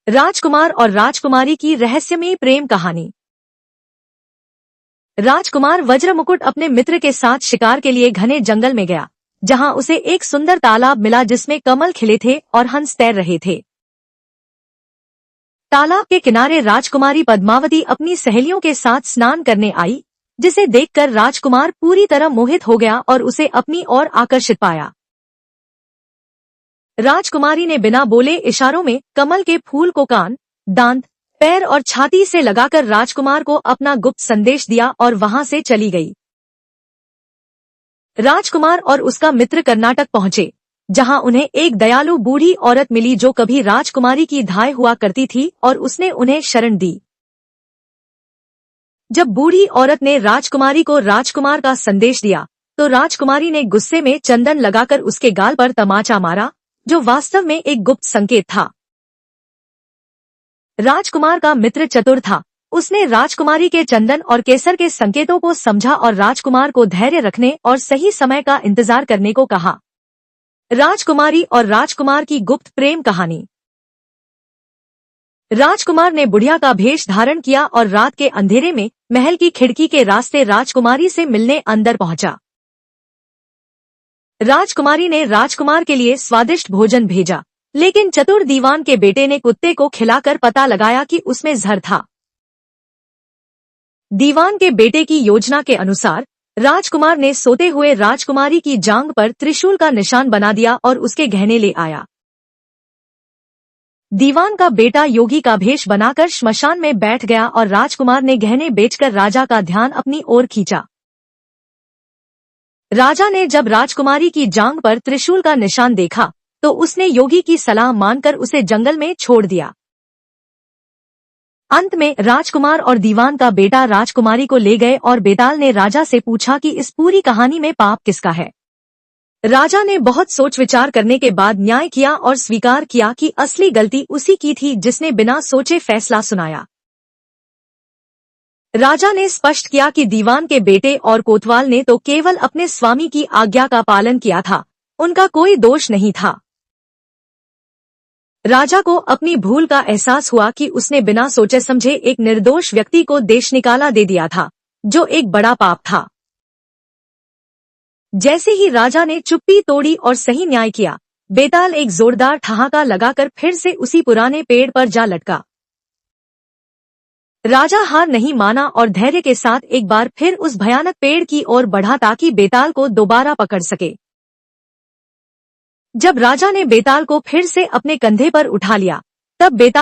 राजकुमार और राजकुमारी की रहस्यमयी प्रेम कहानी। राजकुमार वज्रमुकुट अपने मित्र के साथ शिकार के लिए घने जंगल में गया, जहां उसे एक सुंदर तालाब मिला जिसमें कमल खिले थे और हंस तैर रहे थे। तालाब के किनारे राजकुमारी पद्मावती अपनी सहेलियों के साथ स्नान करने आई, जिसे देखकर राजकुमार पूरी तरह मोहित हो गया और उसे अपनी ओर आकर्षित पाया। राजकुमारी ने बिना बोले इशारों में कमल के फूल को कान, दांत, पैर और छाती से लगाकर राजकुमार को अपना गुप्त संदेश दिया और वहां से चली गई। राजकुमार और उसका मित्र कर्नाटक पहुंचे, जहां उन्हें एक दयालु बूढ़ी औरत मिली जो कभी राजकुमारी की धाय हुआ करती थी और उसने उन्हें शरण दी। जब बूढ़ी औरत ने राजकुमारी को राजकुमार का संदेश दिया, तो राजकुमारी ने गुस्से में चंदन लगाकर उसके गाल पर तमाचा मारा, जो वास्तव में एक गुप्त संकेत था। राजकुमार का मित्र चतुर था। उसने राजकुमारी के चंदन और केसर के संकेतों को समझा और राजकुमार को धैर्य रखने और सही समय का इंतजार करने को कहा। राजकुमारी और राजकुमार की गुप्त प्रेम कहानी। राजकुमार ने बुढ़िया का भेष धारण किया और रात के अंधेरे में महल की खिड़की के रास्ते राजकुमारी से मिलने अंदर पहुंचा। राजकुमारी ने राजकुमार के लिए स्वादिष्ट भोजन भेजा, लेकिन चतुर दीवान के बेटे ने कुत्ते को खिलाकर पता लगाया कि उसमें जहर था। दीवान के बेटे की योजना के अनुसार राजकुमार ने सोते हुए राजकुमारी की जांघ पर त्रिशूल का निशान बना दिया और उसके गहने ले आया। दीवान का बेटा योगी का भेष बनाकर श्मशान में बैठ गया और राजकुमार ने गहने बेचकर राजा का ध्यान अपनी ओर खींचा। राजा ने जब राजकुमारी की जांघ पर त्रिशूल का निशान देखा, तो उसने योगी की सलाह मानकर उसे जंगल में छोड़ दिया। अंत में राजकुमार और दीवान का बेटा राजकुमारी को ले गए और बेताल ने राजा से पूछा कि इस पूरी कहानी में पाप किसका है। राजा ने बहुत सोच विचार करने के बाद न्याय किया और स्वीकार किया कि असली गलती उसी की थी जिसने बिना सोचे फैसला सुनाया। राजा ने स्पष्ट किया कि दीवान के बेटे और कोतवाल ने तो केवल अपने स्वामी की आज्ञा का पालन किया था, उनका कोई दोष नहीं था। राजा को अपनी भूल का एहसास हुआ कि उसने बिना सोचे समझे एक निर्दोष व्यक्ति को देश निकाला दे दिया था, जो एक बड़ा पाप था। जैसे ही राजा ने चुप्पी तोड़ी और सही न्याय किया, बेताल एक जोरदार ठहाका लगाकर फिर से उसी पुराने पेड़ पर जा लटका। राजा हार नहीं माना और धैर्य के साथ एक बार फिर उस भयानक पेड़ की ओर बढ़ा ताकि बेताल को दोबारा पकड़ सके। जब राजा ने बेताल को फिर से अपने कंधे पर उठा लिया, तब बेताल